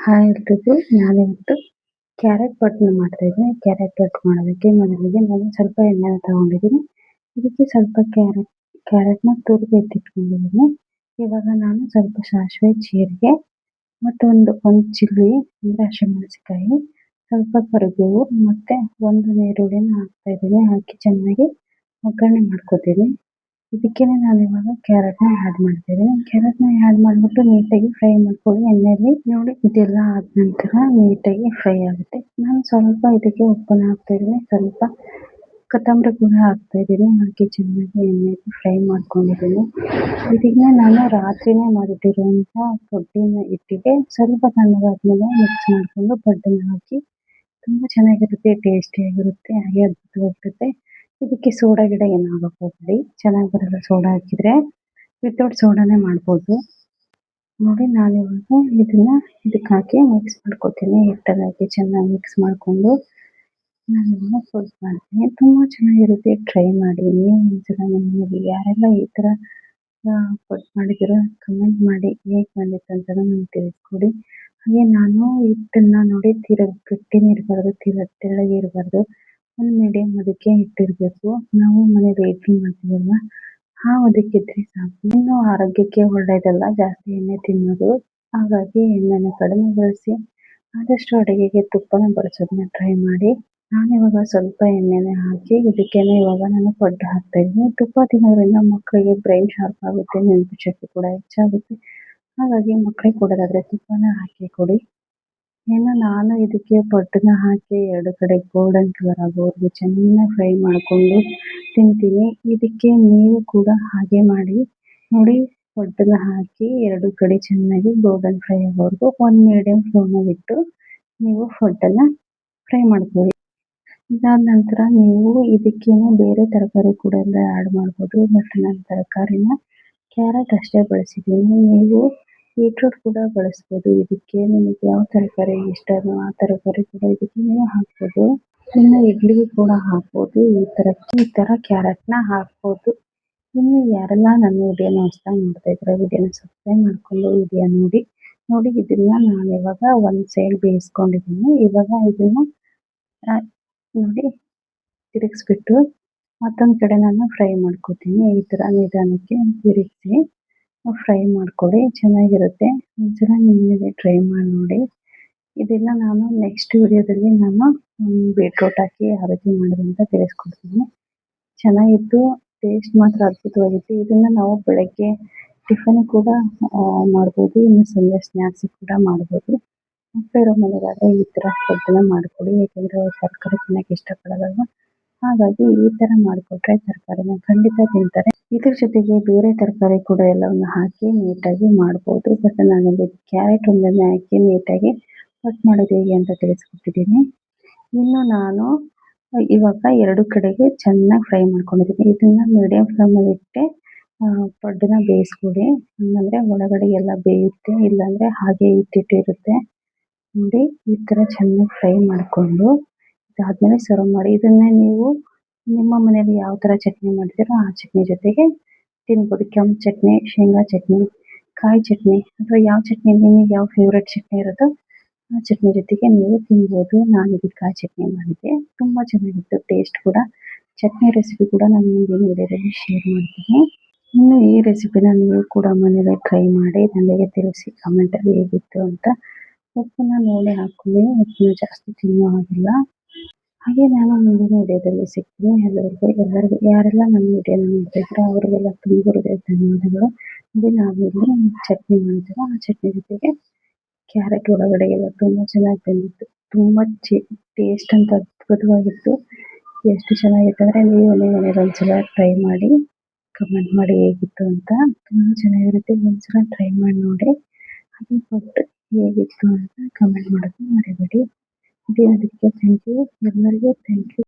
Hi ಎಲ್ರಿಗೂ. ನಾನಿವತ್ತು carrot ಬಟ್ನ ಮಾಡ್ತಾ ಇದ್ದೀನಿ. ಕ್ಯಾರೆಟ್ ಬಟ್ ಮಾಡೋದಕ್ಕೆ ಮೊದಲಿಗೆ ನಾನು ಸ್ವಲ್ಪ ಎಣ್ಣೆನ ತಗೊಂಡಿದ್ದೀನಿ. ಇದಕ್ಕೆ ಸ್ವಲ್ಪ ಕ್ಯಾರೆಟ್ನ ತುರಿದು ಎತ್ತಿಟ್ಕೊಂಡಿದ್ದೀನಿ. ಇವಾಗ ನಾನು ಸ್ವಲ್ಪ ಸಾಸಿವೆ, ಜೀರಿಗೆ ಮತ್ತು ಒಂದು ಚಿಲ್ಲಿ ಅಂದರೆ ಹಸಿಮೆಣಸಿನಕಾಯಿ, ಸ್ವಲ್ಪ ಕರಿಬೇವು ಮತ್ತು ಒಂದು ಈರುಳ್ಳಿನ ಹಾಕ್ತಾ ಇದ್ದೀನಿ. ಹಾಕಿ ಚೆನ್ನಾಗಿ ಒಗ್ಗರಣೆ ಮಾಡ್ಕೊತೀನಿ. ಇದಕ್ಕೇನೆ ನಾನಿವಾಗ ಕ್ಯಾರೆಟ್ನ ಆ್ಯಡ್ ಮಾಡ್ತಿದ್ದೀನಿ. ಕ್ಯಾರೆಟ್ನ ಆ್ಯಡ್ ಮಾಡಿಬಿಟ್ಟು ನೀಟಾಗಿ ಫ್ರೈ ಮಾಡ್ಕೊಳ್ಳಿ ಎಣ್ಣೆಯಲ್ಲಿ. ನೋಡಿ, ಇದೆಲ್ಲ ಆದ ನಂತರ ನೀಟಾಗಿ ಫ್ರೈ ಆಗುತ್ತೆ. ನಾನು ಸ್ವಲ್ಪ ಇದಕ್ಕೆ ಉಪ್ಪನ್ನ ಹಾಕ್ತಾ ಇದ್ದೀನಿ, ಸ್ವಲ್ಪ ಕೊತ್ತಂಬರಿ ಕೂಡ ಹಾಕ್ತಾ ಇದ್ದೀನಿ. ಹಾಕಿ ಚೆನ್ನಾಗಿ ಎಣ್ಣೆಯಲ್ಲಿ ಫ್ರೈ ಮಾಡ್ಕೊಂಡಿದ್ದೀನಿ. ಇದನ್ನ ನಾನು ರಾತ್ರಿನೇ ಮಾಡಿಟ್ಟಿರುವಂಥ ಪುಡ್ಡಿನ ಹಿಟ್ಟಿಗೆ ಸ್ವಲ್ಪ ತಣ್ಣಗಾದ್ಮೇಲೆ ಮಿಕ್ಸ್ ಮಾಡಿಕೊಂಡು ಪಡ್ಡನ್ನ ಹಾಕಿ ತುಂಬ ಚೆನ್ನಾಗಿರುತ್ತೆ, ಟೇಸ್ಟಿಯಾಗಿರುತ್ತೆ, ಹಾಗೆ ಅದ್ಭುತವಾಗಿರುತ್ತೆ. ಇದಕ್ಕೆ ಸೋಡಾ ಗಿಡ ಏನು ಹಾಕಕ್ಕೆ ಹೋಗಬೇಡಿ, ಚೆನ್ನಾಗಿ ಬರಲ್ಲ ಸೋಡಾ ಹಾಕಿದರೆ. ವಿತೌಟ್ ಸೋಡಾನೇ ಮಾಡ್ಬೋದು. ನೋಡಿ, ನಾನಿವಾಗ ಇದಕ್ಕೆ ಹಾಕಿ ಮಿಕ್ಸ್ ಮಾಡ್ಕೊತೀನಿ. ಹಿಟ್ಟಲ್ಲಿ ಹಾಕಿ ಚೆನ್ನಾಗಿ ಮಿಕ್ಸ್ ಮಾಡಿಕೊಂಡು ನಾನಿವಾಗ ಫುಡ್ ಮಾಡ್ತೀನಿ. ತುಂಬ ಚೆನ್ನಾಗಿರುತ್ತೆ, ಟ್ರೈ ಮಾಡಿ. ನೀವು ಒಂದ್ಸಲ ನಿಮ್ಮ ಮನೆಯಲ್ಲಿ ಯಾರೆಲ್ಲ ಈ ಥರ ಫುಡ್ ಮಾಡಿದ್ದೀರೋ ಕಮೆಂಟ್ ಮಾಡಿ, ಹೇಗೆ ಬಂದಿತ್ತು ಅಂತ ನನಗೆ ತಿಳಿಸ್ಕೊಡಿ. ಹಾಗೆ ನಾನು ಹಿಟ್ಟನ್ನು ನೋಡಿ ತೀರ ಗಟ್ಟಿನೇ ಇರಬಾರ್ದು, ತೀರ ತೆಳ್ಳಗೆ ಇರಬಾರ್ದು, ಒಂದು ಮೀಡಿಯಮ್ ಅದಕ್ಕೆ ಹಿಟ್ಟಿರಬೇಕು. ನಾವು ಮನೇಲಿ ಇಡ್ಲಿ ಮಾಡ್ತೀವಲ್ವ, ಅದಕ್ಕಿದ್ರೆ ಸಾಕು. ಇನ್ನು ಆರೋಗ್ಯಕ್ಕೆ ಒಳ್ಳೆಯದಲ್ಲ ಜಾಸ್ತಿ ಎಣ್ಣೆ ತಿನ್ನೋದು. ಹಾಗಾಗಿ ಎಣ್ಣೆನ ಕಡಿಮೆ ಬಳಸಿ, ಆದಷ್ಟು ಅಡುಗೆಗೆ ತುಪ್ಪನ ಬಳಸೋದನ್ನ ಟ್ರೈ ಮಾಡಿ. ನಾನಿವಾಗ ಸ್ವಲ್ಪ ಎಣ್ಣೆನೇ ಹಾಕಿ ಇದಕ್ಕೇನೆ ಇವಾಗ ನಾನು ಪಡ್ಡು ಹಾಕ್ತಾ ಇದ್ದೀನಿ. ತುಪ್ಪ ತಿನ್ನೋದ್ರಿಂದ ಮಕ್ಕಳಿಗೆ ಬ್ರೈನ್ ಶಾರ್ಪ್ ಆಗುತ್ತೆ, ನೆನಪು ಶಕ್ತಿ ಕೂಡ ಹೆಚ್ಚಾಗುತ್ತೆ. ಹಾಗಾಗಿ ಮಕ್ಕಳಿಗೆ ಕೊಡೋದಾದರೆ ತುಪ್ಪನ ಹಾಕಿ ಕೊಡಿ. ಇನ್ನು ನಾನು ಇದಕ್ಕೆ ಪಡ್ಡನ್ನ ಹಾಕಿ ಎರಡು ಕಡೆ ಗೋಲ್ಡನ್ ಕಲರ್ ಆಗೋವರೆಗೂ ಚೆನ್ನಾಗಿ ಫ್ರೈ ಮಾಡಿಕೊಂಡು ತಿಂತೀನಿ. ಇದಕ್ಕೆ ನೀವು ಕೂಡ ಹಾಗೆ ಮಾಡಿ ನೋಡಿ. ಪಡ್ಡನ್ನ ಹಾಕಿ ಎರಡು ಕಡೆ ಚೆನ್ನಾಗಿ ಗೋಲ್ಡನ್ ಫ್ರೈ ಆಗೋವರೆಗೂ ಒಂದು ಮೀಡಿಯಮ್ ಫ್ಲೇಮಲ್ಲಿಟ್ಟು ನೀವು ಪಡ್ಡನ್ನ ಫ್ರೈ ಮಾಡ್ಕೊಳ್ಳಿ. ಇದಾದ ನಂತರ ನೀವು ಇದಕ್ಕೇನೆ ಬೇರೆ ತರಕಾರಿ ಕೂಡ ಎಲ್ಲ ಆ್ಯಡ್ ಮಾಡ್ಬೋದು. ಬಟ್ ನಾನು ತರಕಾರಿನ ಕ್ಯಾರೆಟ್ ಅಷ್ಟೇ ಬಳಸಿದ್ದೀನಿ. ನೀವು ಬೀಟ್ರೂಟ್ ಕೂಡ ಬಳಸ್ಬೋದು. ಇದಕ್ಕೆ ನಿಮಗೆ ಯಾವ ತರಕಾರಿ ಇಷ್ಟನೋ ಆ ತರಕಾರಿ ಕೂಡ ಇದಕ್ಕೆ ನೀವು ಹಾಕ್ಬೋದು. ಇನ್ನು ಇಡ್ಲಿಗೆ ಕೂಡ ಹಾಕ್ಬೋದು. ಈ ಥರ ಕ್ಯಾರೆಟ್ನ ಹಾಕ್ಬೋದು. ಇನ್ನು ಯಾರೆಲ್ಲ ನನ್ನ ವಿಡಿಯೋನ ಹೊಸ್ದಾಗಿ ನೋಡ್ತಾ ಇದ್ದಾರೆ, ವಿಡಿಯೋನ ಸಬ್ಸ್ಕ್ರೈಬ್ ಮಾಡಿಕೊಂಡು ವಿಡಿಯೋ ನೋಡಿ ಇದನ್ನು ನಾನು ಇವಾಗ ಒಂದು ಸೈಡ್ ಬೇಯಿಸ್ಕೊಂಡಿದ್ದೀನಿ. ಇವಾಗ ಇದನ್ನು ನೋಡಿ ತಿರುಗಿಸ್ಬಿಟ್ಟು ಮತ್ತೊಂದು ಕಡೆ ನಾನು ಫ್ರೈ ಮಾಡ್ಕೊತೀನಿ. ಈ ಥರ ನಿಧಾನಕ್ಕೆ ತಿರುಗಿಸಿ ಫ್ರೈ ಮಾಡ್ಕೊಳ್ಳಿ, ಚೆನ್ನಾಗಿರುತ್ತೆ. ಒಂದ್ಸಲ ನಿಮ್ಮ ಮನೇಲಿ ಟ್ರೈ ಮಾಡಿ ನೋಡಿ. ಇದೆಲ್ಲ ನಾನು ನೆಕ್ಸ್ಟ್ ವಿಡಿಯೋದಲ್ಲಿ ನಾನು ಬೀಟ್ರೂಟ್ ಹಾಕಿ ಯಾವ ರೀತಿ ಮಾಡೋದು ಅಂತ ತಿಳಿಸ್ಕೊಡ್ತೀನಿ. ಚೆನ್ನಾಗಿತ್ತು, ಟೇಸ್ಟ್ ಮಾತ್ರ ಅದ್ಭುತವಾಗಿತ್ತು. ಇದನ್ನು ನಾವು ಬೆಳಗ್ಗೆ ಟಿಫನ್ ಕೂಡ ಮಾಡ್ಬೋದು, ಇನ್ನು ಸಂಜೆ ಸ್ನ್ಯಾಕ್ಸಿಗೆ ಕೂಡ ಮಾಡ್ಬೋದು. ಮಕ್ಕಳಿರೋ ಮನೆಗಾದರೆ ಈ ಥರ ಪಡ್ಡನ್ನ ಮಾಡಿಕೊಡಿ, ಏಕೆಂದರೆ ಅವ್ರು ತರಕಾರಿ ತಿನ್ನೋಕ್ಕೆ ಇಷ್ಟಪಡೋದಲ್ವ. ಹಾಗಾಗಿ ಈ ಥರ ಮಾಡಿಕೊಟ್ರೆ ತರಕಾರಿನ ಖಂಡಿತ ತಿಂತಾರೆ. ಇದ್ರ ಜೊತೆಗೆ ಬೇರೆ ತರಕಾರಿ ಕೂಡ ಎಲ್ಲವನ್ನು ಹಾಕಿ ನೀಟಾಗಿ ಮಾಡ್ಬೋದು. ಬಟ್ ನಾನಿಲ್ಲಿ ಕ್ಯಾರೆಟ್ ಒಂದನ್ನೇ ಹಾಕಿ ನೀಟಾಗಿ ಕಟ್ ಮಾಡೋದು ಹೇಗೆ ಅಂತ ತಿಳಿಸ್ಕೊಟ್ಟಿದ್ದೀನಿ. ಇನ್ನು ನಾನು ಇವಾಗ ಎರಡು ಕಡೆಗೆ ಚೆನ್ನಾಗಿ ಫ್ರೈ ಮಾಡ್ಕೊಂಡಿದ್ದೀನಿ. ಇದನ್ನು ಮೀಡಿಯಮ್ ಫ್ಲೇಮಲ್ಲಿ ಇಟ್ಟೆ ಪಡ್ಡನ್ನ ಬೇಯಿಸ್ಕೊಡಿ. ಹಂಗಂದರೆ ಒಳಗಡೆ ಎಲ್ಲ ಬೇಯುತ್ತೆ, ಇಲ್ಲಾಂದರೆ ಹಾಗೆ ಇಟ್ಟಿರುತ್ತೆ. ನೋಡಿ, ಈ ಥರ ಚೆನ್ನಾಗಿ ಫ್ರೈ ಮಾಡಿಕೊಂಡು ಇದಾದಮೇಲೆ ಸರ್ವ್ ಮಾಡಿ. ಇದನ್ನೇ ನೀವು ನಿಮ್ಮ ಮನೇಲಿ ಯಾವ ಥರ ಚಟ್ನಿ ಮಾಡ್ತೀರೋ ಆ ಚಟ್ನಿ ಜೊತೆಗೆ ತಿನ್ಬೋದು. ಕೆಂಪು ಚಟ್ನಿ, ಶೇಂಗಾ ಚಟ್ನಿ, ಕಾಯಿ ಚಟ್ನಿ ಅಥವಾ ಯಾವ ಚಟ್ನಿ ನಿಮಗೆ ಯಾವ ಫೇವ್ರೆಟ್ ಚಟ್ನಿ ಇರುತ್ತೋ ಆ ಚಟ್ನಿ ಜೊತೆಗೆ ನೀವು ತಿನ್ಬೋದು. ನಾನು ಇದಕ್ಕೆ ಕಾಯಿ ಚಟ್ನಿ ಮಾಡಿದ್ದೆ, ತುಂಬ ಚೆನ್ನಾಗಿತ್ತು ಟೇಸ್ಟ್ ಕೂಡ. ಚಟ್ನಿ ರೆಸಿಪಿ ಕೂಡ ನಾನು ಮುಂದಿನ ವಿಡಿಯೋದಲ್ಲಿ ಶೇರ್ ಮಾಡ್ತೀನಿ. ಇನ್ನು ಈ ರೆಸಿಪಿನ ನೀವು ಕೂಡ ಮನೇಲಿ ಟ್ರೈ ಮಾಡಿ ನನಗೆ ತಿಳಿಸಿ ಕಮೆಂಟಲ್ಲಿ ಹೇಗಿತ್ತು ಅಂತ. ಉಪ್ಪನ್ನ ನೋಡಿ ಹಾಕ್ಕೊಳ್ಳಿ, ಉಪ್ಪನ್ನ ಜಾಸ್ತಿ ತಿನ್ನೋ ಹಾಗಿಲ್ಲ. ಹಾಗೆ ನಾನು ಮುಂದಿನ ವಿಡಿಯೋದಲ್ಲಿ ಸಿಗ್ತೀನಿ. ಎಲ್ಲರಿಗೂ ಯಾರೆಲ್ಲ ನನ್ನ ವಿಡಿಯೋನ ನೋಡ್ತಾ ಇದ್ದೀರೋ ಅವರಿಗೆಲ್ಲ ತುಂಬ ಧನ್ಯವಾದಗಳು. ನೋಡಿ, ನಾವಿಲ್ಲಿ ಚಟ್ನಿ ಮಾಡಿದ್ದೀರೋ ಆ ಚಟ್ನಿ ಜೊತೆಗೆ ಕ್ಯಾರೆಟ್ ಒಳಗಡೆ ಎಲ್ಲ ತುಂಬ ಚೆನ್ನಾಗಿ ಬಂದಿತ್ತು. ತುಂಬ ಟೇಸ್ಟ್ ಅಂತ ಅದ್ಭುತವಾಗಿತ್ತು. ಎಷ್ಟು ಚೆನ್ನಾಗಿತ್ತು ಅಂದರೆ ನೀವು ಮನೇಲಿ ಒಂದ್ಸಲ ಟ್ರೈ ಮಾಡಿ ಕಮೆಂಟ್ ಮಾಡಿ ಹೇಗಿತ್ತು ಅಂತ. ತುಂಬ ಚೆನ್ನಾಗಿರುತ್ತೆ, ಒಂದ್ಸಲ ಟ್ರೈ ಮಾಡಿ ನೋಡಿ. ಹಾಗೆ ಫುಡ್ ಹೇಗಿತ್ತು ಅಂತ ಕಮೆಂಟ್ ಮಾಡೋದು ಮರಿಬೇಡಿ. ಇದಕ್ಕೆ ಥ್ಯಾಂಕ್ ಯು, ಎಲ್ಲರಿಗೂ ಥ್ಯಾಂಕ್ ಯು.